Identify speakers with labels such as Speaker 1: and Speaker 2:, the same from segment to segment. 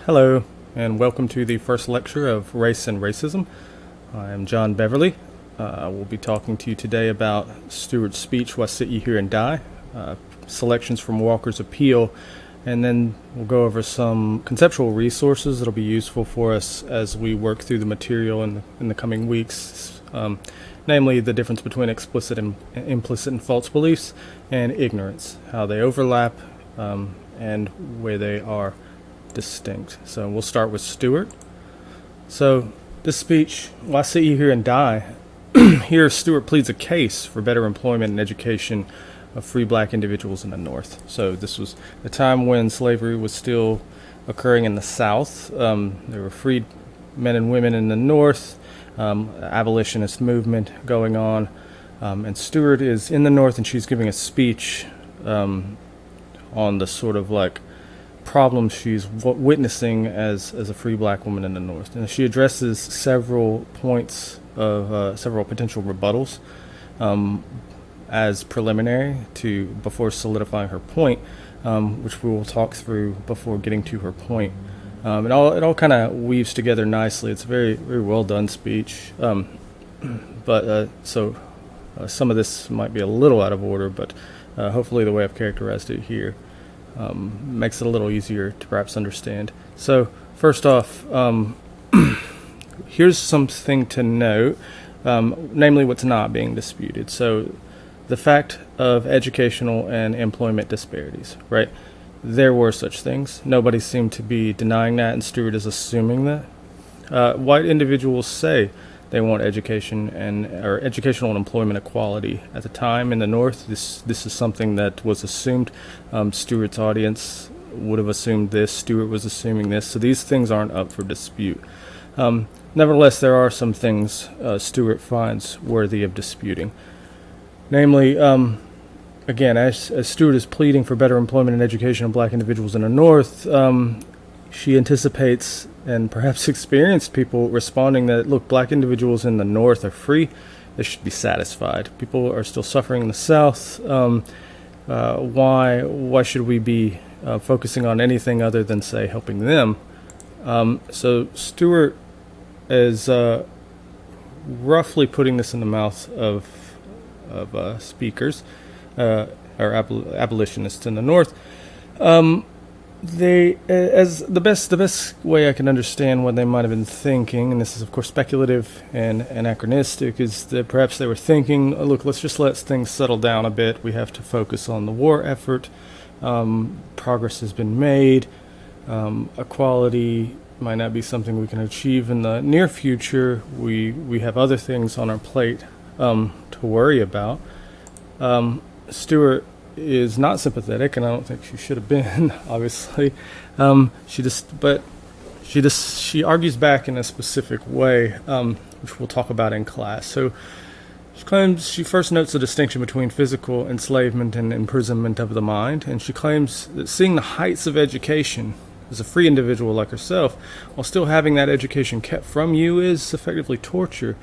Speaker 1: Hello, and welcome to the first lecture of Race and Racism. I am John Beverly. I will be talking to you today about Stewart's speech, Why Sit Ye Here and Die, selections from Walker's Appeal, and then we'll go over some conceptual resources that will be useful for us as we work through the material in the coming weeks, namely the difference between explicit and implicit and false beliefs and ignorance, how they overlap, and where they are distinct. So we'll start with Stewart. So this speech, Why Sit Ye Here and Die? Here Stewart pleads a case for better employment and education of free black individuals in the North. So this was a time when slavery was still occurring in the South. There were freed men and women in the North, abolitionist movement going on, and Stewart is in the North and she's giving a speech on the sort of like problem she's witnessing as a free black woman in the North. And she addresses several points of several potential rebuttals as preliminary to before solidifying her point, which we will talk through before getting to her point. It all kind of weaves together nicely. It's a very, very well done speech. But some of this might be a little out of order, but hopefully the way I've characterized it here makes it a little easier to perhaps understand. So first off, here's something to note, namely what's not being disputed. So the fact of educational and employment disparities, right? There were such things. Nobody seemed to be denying that, and Stewart is assuming that. White individuals say they want education or educational and employment equality. At the time in the North, this is something that was assumed. Stewart's audience would have assumed this. Stewart was assuming this. So these things aren't up for dispute. Nevertheless, there are some things Stewart finds worthy of disputing. Namely, again, as Stewart is pleading for better employment and education of black individuals in the North, she anticipates and perhaps experienced people responding that, look, black individuals in the North are free. They should be satisfied. People are still suffering in the South. Why should we be focusing on anything other than, say, helping them? So Stewart is roughly putting this in the mouth of speakers or abolitionists in the North. They, as the best way I can understand what they might have been thinking, and this is of course speculative and anachronistic, is that perhaps they were thinking, look, let's just let things settle down a bit. We have to focus on the war effort. Progress has been made. Equality might not be something we can achieve in the near future. We have other things on our plate to worry about. Stewart is not sympathetic, and I don't think she should have been, obviously. She argues back in a specific way, which we'll talk about in class. So she first notes the distinction between physical enslavement and imprisonment of the mind, and she claims that seeing the heights of education as a free individual like herself, while still having that education kept from you, is effectively torture.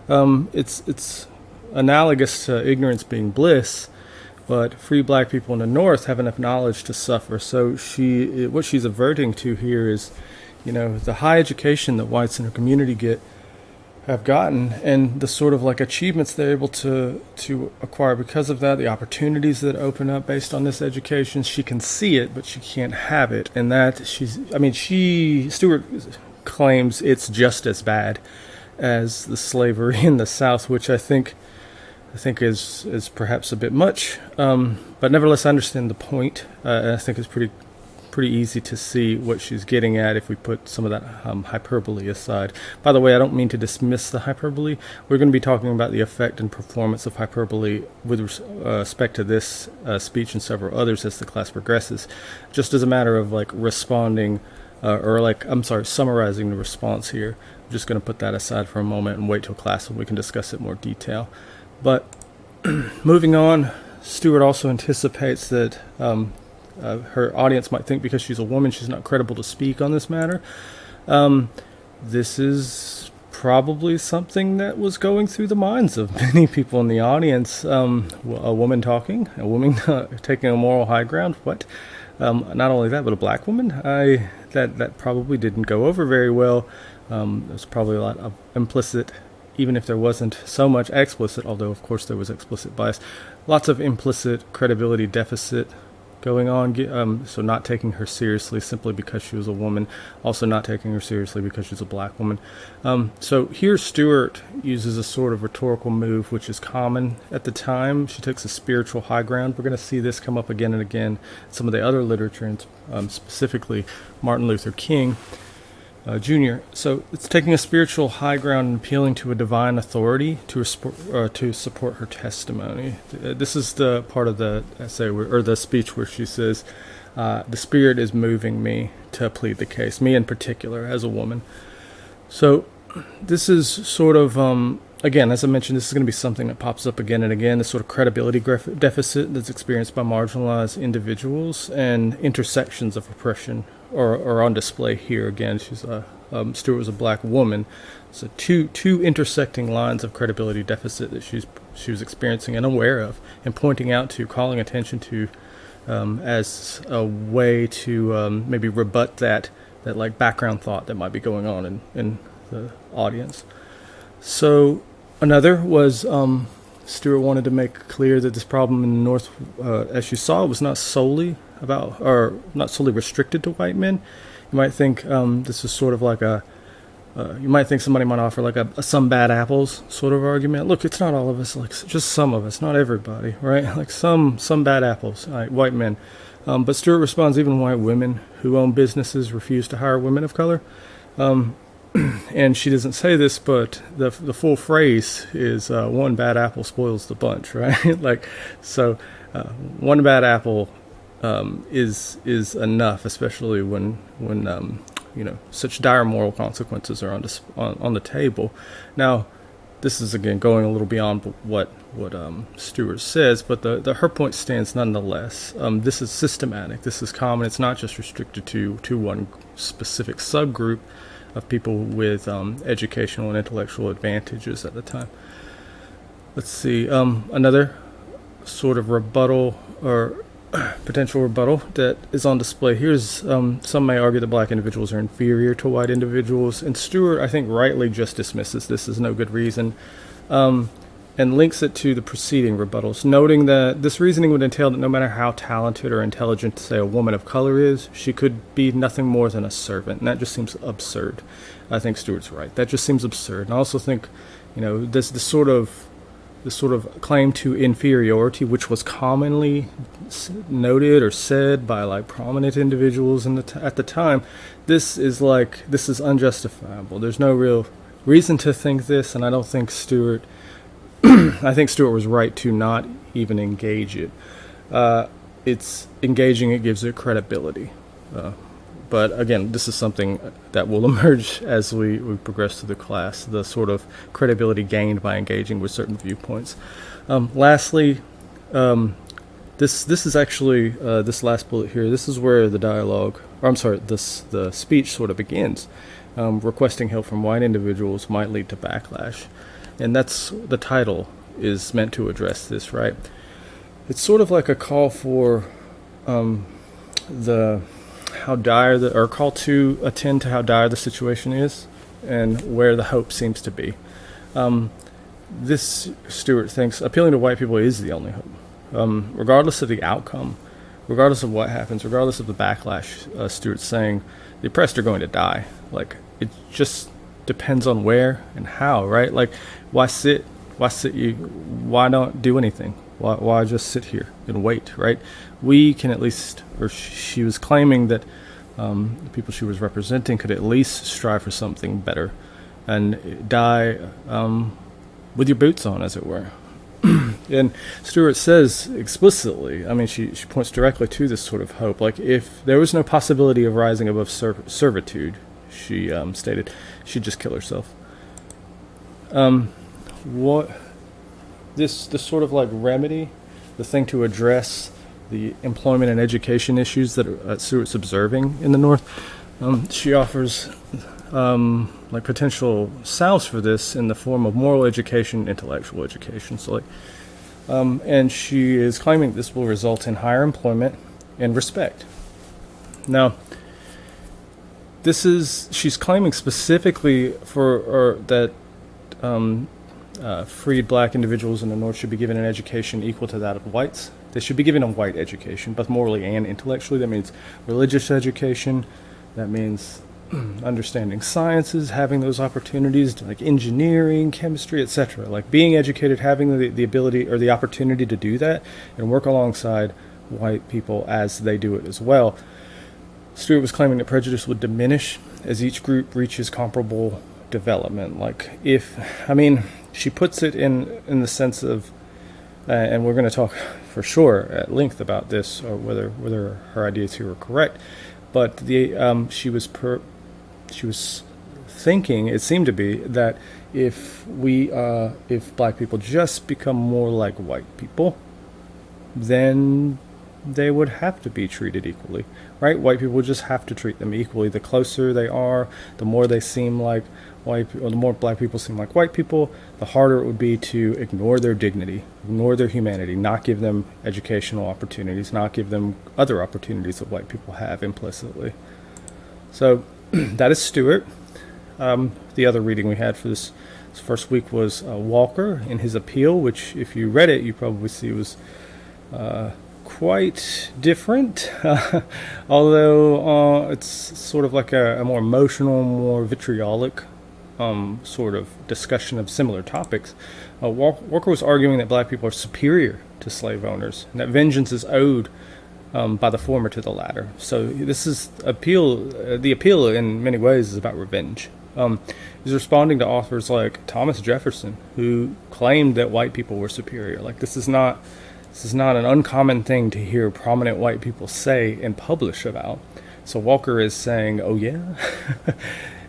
Speaker 1: It's analogous to ignorance being bliss. But free black people in the North have enough knowledge to suffer. So what she's averting to here is, the high education that whites in her community have gotten, and the sort of like achievements they're able to acquire because of that, the opportunities that open up based on this education. She can see it, but she can't have it. And that Stewart claims it's just as bad as the slavery in the South, which I think is perhaps a bit much, but nevertheless I understand the point. I think it's pretty easy to see what she's getting at if we put some of that hyperbole aside. By the way, I don't mean to dismiss the hyperbole. We're going to be talking about the effect and performance of hyperbole with respect to this speech and several others as the class progresses, just as a matter of responding summarizing the response here. I'm just going to put that aside for a moment and wait till class when we can discuss it in more detail. But moving on, Stewart also anticipates that her audience might think because she's a woman, she's not credible to speak on this matter. This is probably something that was going through the minds of many people in the audience. A woman talking, a woman taking a moral high ground. What? Not only that, but a black woman. that probably didn't go over very well. There's probably a lot of implicit, even if there wasn't so much explicit, although of course there was explicit bias, lots of implicit credibility deficit going on. So not taking her seriously simply because she was a woman, also not taking her seriously because she's a black woman. So here Stewart uses a sort of rhetorical move which is common at the time. She takes a spiritual high ground. We're going to see this come up again and again in some of the other literature, and specifically Martin Luther King Jr. So it's taking a spiritual high ground and appealing to a divine authority to support her testimony. This is the part of the essay or the speech where she says, "The Spirit is moving me to plead the case, me in particular as a woman." So this is sort of again, as I mentioned, this is going to be something that pops up again and again. This sort of credibility deficit that's experienced by marginalized individuals and intersections of oppression are on display here. Again, Stewart was a black woman, so two intersecting lines of credibility deficit that she was experiencing and aware of, and pointing out to, calling attention to, as a way to maybe rebut that like background thought that might be going on in the audience. So another was Stewart wanted to make clear that this problem in the North, as you saw, was not solely about, or not solely restricted to white men. You might think this is sort of like you might think somebody might offer like a some bad apples sort of argument. Look, it's not all of us, like just some of us, not everybody, right? Like some bad apples, white men. But Stewart responds, even white women who own businesses refuse to hire women of color. And she doesn't say this, but the full phrase is one bad apple spoils the bunch, right? like, so one bad apple is enough, especially when such dire moral consequences are on the table. Now, this is again going a little beyond what Stewart says, but her point stands nonetheless. This is systematic. This is common. It's not just restricted to one specific subgroup of people with educational and intellectual advantages at the time. Let's see, another sort of rebuttal or potential rebuttal that is on display here is some may argue that black individuals are inferior to white individuals, and Stewart, I think, rightly just dismisses this as no good reason, and links it to the preceding rebuttals, noting that this reasoning would entail that no matter how talented or intelligent, say, a woman of color is, she could be nothing more than a servant, and that just seems absurd. I think Stewart's right. That just seems absurd. And I also think, this sort of claim to inferiority, which was commonly noted or said by like prominent individuals at the time, this is unjustifiable. There's no real reason to think this, and I don't think Stewart. I think Stewart was right to not even engage it. It's engaging it gives it credibility. But again, this is something that will emerge as we progress through the class, the sort of credibility gained by engaging with certain viewpoints. Lastly, this is actually, this last bullet here, this is where the dialogue, the speech sort of begins. Requesting help from white individuals might lead to backlash. And that's, the title is meant to address this, right? It's sort of like a call for call to attend to how dire the situation is and where the hope seems to be. This, Stewart thinks, appealing to white people is the only hope. Regardless of the outcome, regardless of what happens, regardless of the backlash, Stewart's saying the oppressed are going to die. Like, it just depends on where and how, right? Like, why don't do anything? Why just sit here and wait, right? We can at least, or she was claiming that the people she was representing could at least strive for something better and die with your boots on, as it were. And Stewart says explicitly, I mean, she points directly to this sort of hope. Like, if there was no possibility of rising above servitude, she stated, she'd just kill herself. This sort of like remedy, the thing to address the employment and education issues that Stewart's observing in the North, she offers like potential salves for this in the form of moral education, intellectual education. So and she is claiming this will result in higher employment and respect. Now, she's claiming specifically that freed black individuals in the North should be given an education equal to that of whites. They should be given a white education, both morally and intellectually. That means religious education. That means understanding sciences, having those opportunities, like engineering, chemistry, etc. Like being educated, having the ability or the opportunity to do that and work alongside white people as they do it as well. Stewart was claiming that prejudice would diminish as each group reaches comparable development. She puts it in the sense of, and we're going to talk for sure at length about this, or whether her ideas here are correct. But she was thinking, it seemed to be, that if black people just become more like white people, then they would have to be treated equally, right? White people just have to treat them equally. The closer they are, the more they seem like white, or the more black people seem like white people, the harder it would be to ignore their dignity, ignore their humanity, not give them educational opportunities, not give them other opportunities that white people have implicitly. So that is Stewart. The other reading we had for this first week was Walker in his appeal, which if you read it, you probably see was quite different, although it's sort of like a more emotional, more vitriolic sort of discussion of similar topics. Walker was arguing that black people are superior to slave owners, and that vengeance is owed by the former to the latter. So this is the appeal in many ways is about revenge. He's responding to authors like Thomas Jefferson, who claimed that white people were superior. Like this is not an uncommon thing to hear prominent white people say and publish about. So Walker is saying, oh yeah?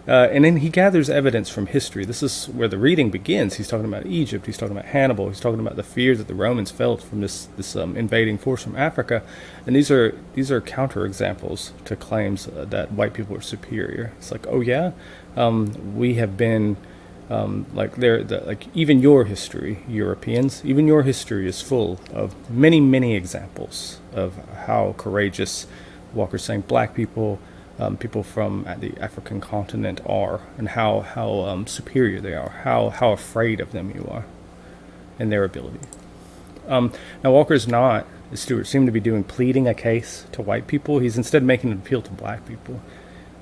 Speaker 1: And then he gathers evidence from history. This is where the reading begins. He's talking about Egypt. He's talking about Hannibal. He's talking about the fear that the Romans felt from this invading force from Africa. And these are counterexamples to claims that white people are superior. It's like, oh yeah? We have been... even your history, Europeans, even your history is full of many, many examples of how courageous, Walker's saying, black people, people from the African continent are, and how superior they are, how afraid of them you are, and their ability. Now Walker is not, as Stewart seemed to be doing, pleading a case to white people. He's instead making an appeal to black people,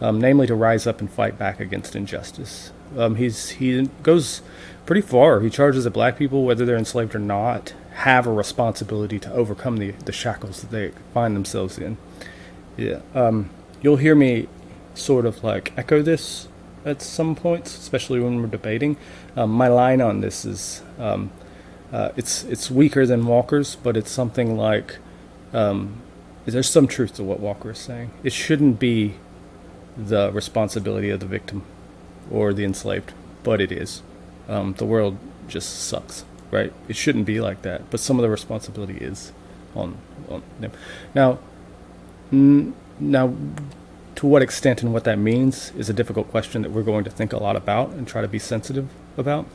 Speaker 1: namely to rise up and fight back against injustice. He goes pretty far. He charges that black people, whether they're enslaved or not, have a responsibility to overcome the shackles that they find themselves in. Yeah. You'll hear me sort of like echo this at some points, especially when we're debating. My line on this is it's weaker than Walker's, but it's something like there's some truth to what Walker is saying. It shouldn't be the responsibility of the victim or the enslaved, but it is. The world just sucks, right? It shouldn't be like that, but some of the responsibility is on them. Now, to what extent and what that means is a difficult question that we're going to think a lot about and try to be sensitive about.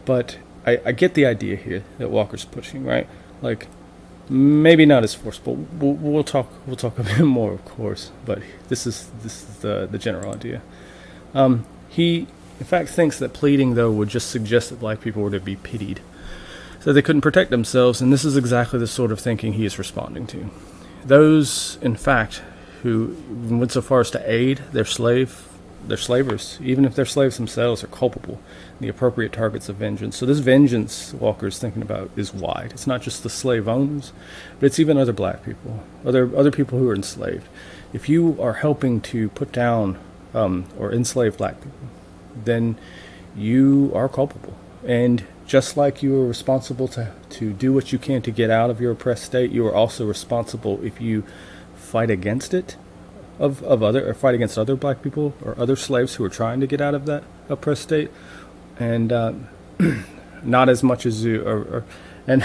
Speaker 1: But I get the idea here that Walker's pushing, right? Like, maybe not as forceful. We'll talk a bit more, of course. But this is the general idea. He, in fact, thinks that pleading, though, would just suggest that black people were to be pitied, so they couldn't protect themselves, and this is exactly the sort of thinking he is responding to. Those, in fact, who went so far as to aid their slavers, even if their slaves themselves are culpable, the appropriate targets of vengeance. So this vengeance Walker is thinking about is wide. It's not just the slave owners, but it's even other black people, other people who are enslaved. If you are helping to put down or enslave black people, then you are culpable. And just like you are responsible to do what you can to get out of your oppressed state, you are also responsible if you fight against it, or fight against other black people or other slaves who are trying to get out of that oppressed state. And not as much as you, I'm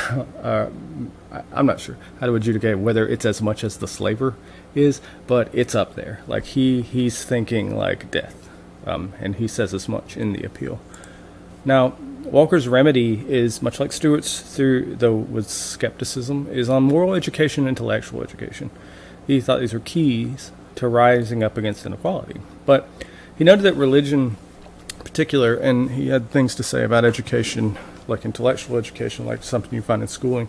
Speaker 1: not sure how to adjudicate whether it's as much as the slaver is, but it's up there. Like he's thinking like death, and he says as much in the appeal. Now, Walker's remedy is much like Stewart's, though with skepticism, is on moral education and intellectual education. He thought these were keys to rising up against inequality. But he noted that religion in particular, and he had things to say about education, like intellectual education, like something you find in schooling,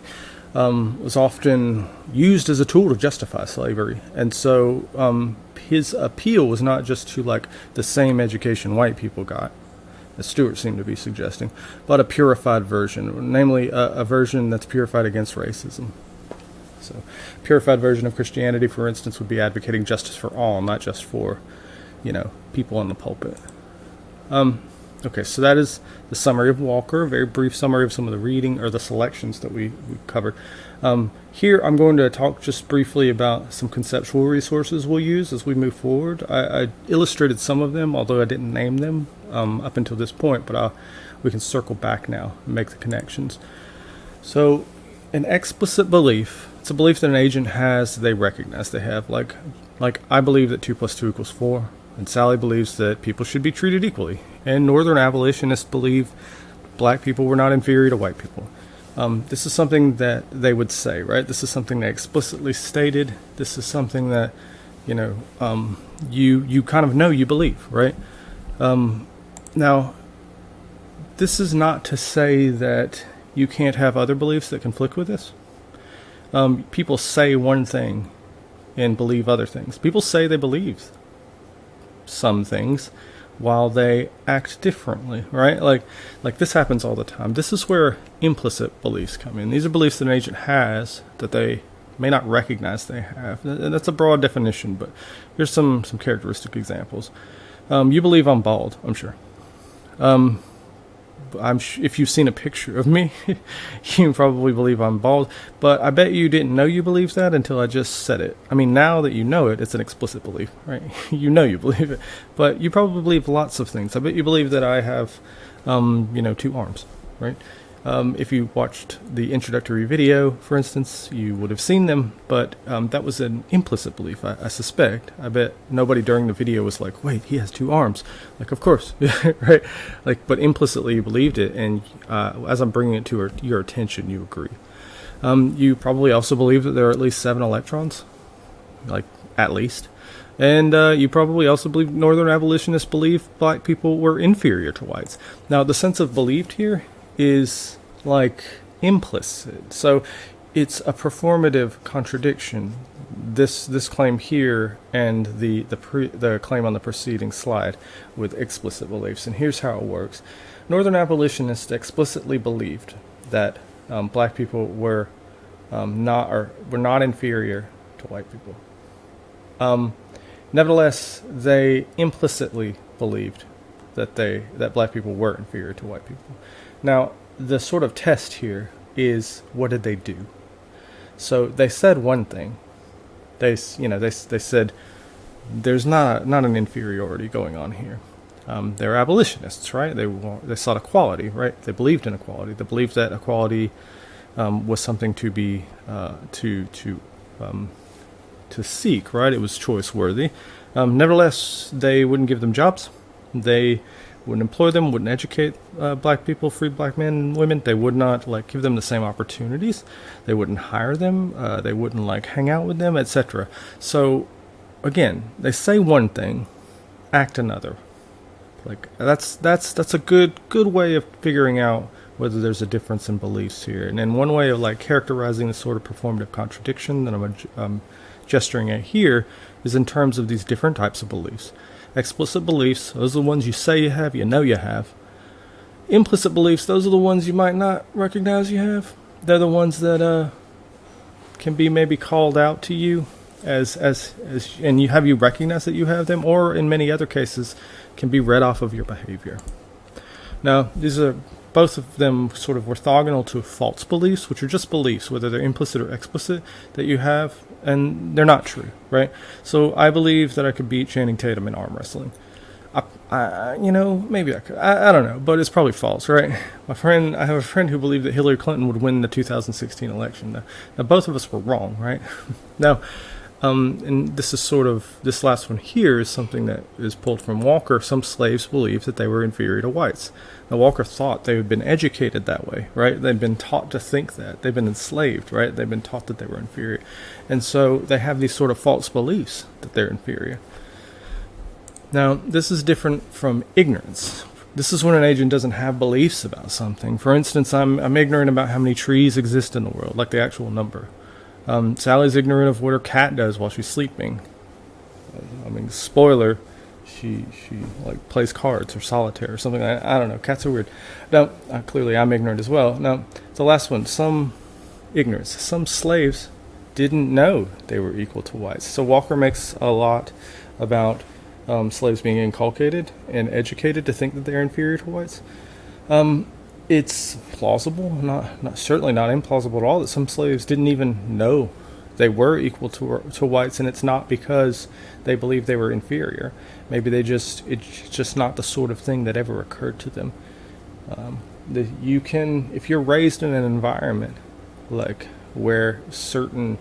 Speaker 1: was often used as a tool to justify slavery. And so his appeal was not just to like the same education white people got, as Stewart seemed to be suggesting, but a purified version, namely a version that's purified against racism. So, purified version of Christianity, for instance, would be advocating justice for all, not just for, people in the pulpit. Okay, so that is the summary of Walker, a very brief summary of some of the reading or the selections that we covered. Here I'm going to talk just briefly about some conceptual resources we'll use as we move forward. I illustrated some of them, although I didn't name them up until this point, but we can circle back now and make the connections. So an explicit belief, it's a belief that an agent has that they recognize they have. Like I believe that 2 + 2 = 4, and Sally believes that people should be treated equally. And Northern abolitionists believe black people were not inferior to white people. This is something that they would say, right? This is something they explicitly stated. This is something that, you kind of know you believe, right? Now, this is not to say that you can't have other beliefs that conflict with this. People say one thing and believe other things. People say they believe some things while they act differently, right? Like this happens all the time. This is where implicit beliefs come in. These are beliefs that an agent has that they may not recognize they have. And that's a broad definition, but here's some characteristic examples. You believe I'm bald, I'm sure. If you've seen a picture of me, you probably believe I'm bald, but I bet you didn't know you believed that until I just said it. I mean, now that you know it, it's an explicit belief, right? You know you believe it, but you probably believe lots of things. I bet you believe that I have, 2 arms, right? If you watched the introductory video, for instance, you would have seen them, but that was an implicit belief, I suspect. I bet nobody during the video was like, wait, he has 2 arms. Like, of course, right? But implicitly you believed it, and as I'm bringing it to your attention, you agree. You probably also believe that there are at least 7 electrons, like, at least. And you probably also believe Northern abolitionists believe black people were inferior to whites. Now, the sense of believed here is like implicit, so it's a performative contradiction. This claim here and the claim on the preceding slide with explicit beliefs. And here's how it works: Northern abolitionists explicitly believed that black people were not inferior to white people. Nevertheless, they implicitly believed that black people were inferior to white people. Now, the sort of test here is, what did they do? So they said one thing. They said there's not an inferiority going on here. They're abolitionists, right? They sought equality, right? They believed in equality. They believed that equality was something to be to seek, right? It was choice worthy. Nevertheless, they wouldn't give them jobs. They wouldn't employ them, wouldn't educate black people, free black men and women. They would not give them the same opportunities. They wouldn't hire them. They wouldn't hang out with them, etc. So again, they say one thing, act another. That's a good way of figuring out whether there's a difference in beliefs here. And then one way of characterizing the sort of performative contradiction that I'm gesturing at here is in terms of these different types of beliefs. Explicit beliefs, those are the ones you say you have, you know you have. Implicit beliefs, those are the ones you might not recognize you have. They're the ones that can be maybe called out to you as and you recognize that you have them, or in many other cases can be read off of your behavior. Now, these are both of them sort of orthogonal to false beliefs, which are just beliefs, whether they're implicit or explicit, that you have, and they're not true, right? So I believe that I could beat Channing Tatum in arm wrestling. Maybe I could. I don't know, but it's probably false, right? I have a friend who believed that Hillary Clinton would win the 2016 election. Now both of us were wrong, right? Now, And this last one here is something that is pulled from Walker. Some slaves believed that they were inferior to whites. Now, Walker thought they had been educated that way, right? They'd been taught to think that. They've been enslaved, right? They've been taught that they were inferior. And so they have these sort of false beliefs that they're inferior. Now, this is different from ignorance. This is when an agent doesn't have beliefs about something. For instance, I'm ignorant about how many trees exist in the world, like the actual number. Sally's ignorant of what her cat does while she's sleeping. I mean, spoiler, she like plays cards or solitaire or something. I don't know. Cats are weird. Now, clearly I'm ignorant as well. Now, the last one, some ignorance. Some slaves didn't know they were equal to whites. So Walker makes a lot about slaves being inculcated and educated to think that they're inferior to whites. It's plausible, not certainly not implausible at all, that some slaves didn't even know they were equal to whites, and it's not because they believed they were inferior. Maybe it's just not the sort of thing that ever occurred to them. If you're raised in an environment like where certain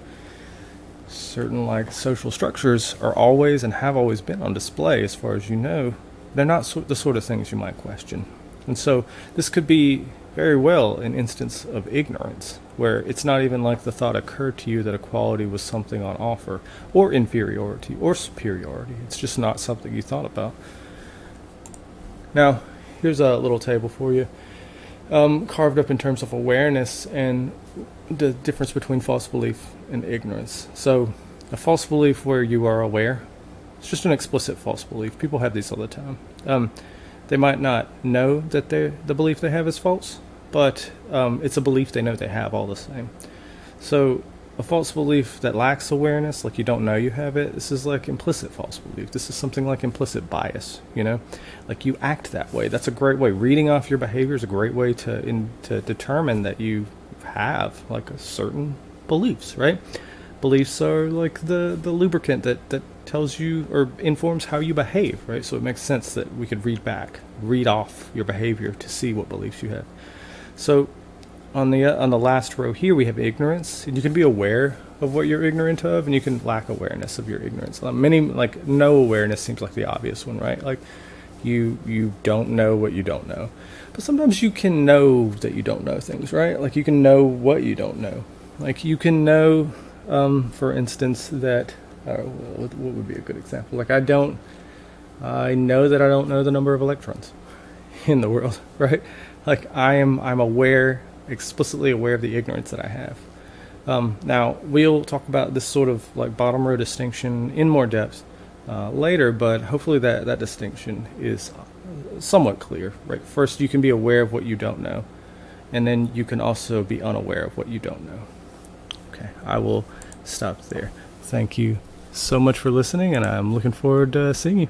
Speaker 1: like social structures are always and have always been on display, as far as you know, they're not the sort of things you might question. And so this could be very well an instance of ignorance, where it's not even like the thought occurred to you that equality was something on offer, or inferiority, or superiority. It's just not something you thought about. Now, here's a little table for you, carved up in terms of awareness and the difference between false belief and ignorance. So, a false belief where you are aware, it's just an explicit false belief. People have these all the time. They might not know that the belief they have is false, but it's a belief they know they have all the same. So a false belief that lacks awareness, like you don't know you have it, this is like implicit false belief. This is something like implicit bias, like you act that way. That's a great way. Reading off your behavior is a great way to determine that you have like a certain beliefs, right? Beliefs are like the lubricant that tells you or informs how you behave, right? So it makes sense that we could read off your behavior to see what beliefs you have. So on the last row here, we have ignorance, and you can be aware of what you're ignorant of, and you can lack awareness of your ignorance. No awareness seems like the obvious one, right? Like you don't know what you don't know. But sometimes you can know that you don't know things, right? Like you can know what you don't know. Like you can know, for instance, that what would be a good example? Like I know that I don't know the number of electrons in the world, right? Like I'm explicitly aware of the ignorance that I have. Now we'll talk about this sort of like bottom row distinction in more depth later, but hopefully that distinction is somewhat clear, right? First, you can be aware of what you don't know, and then you can also be unaware of what you don't know. Okay, I will stop there. Thank you so much for listening, and I'm looking forward to seeing you.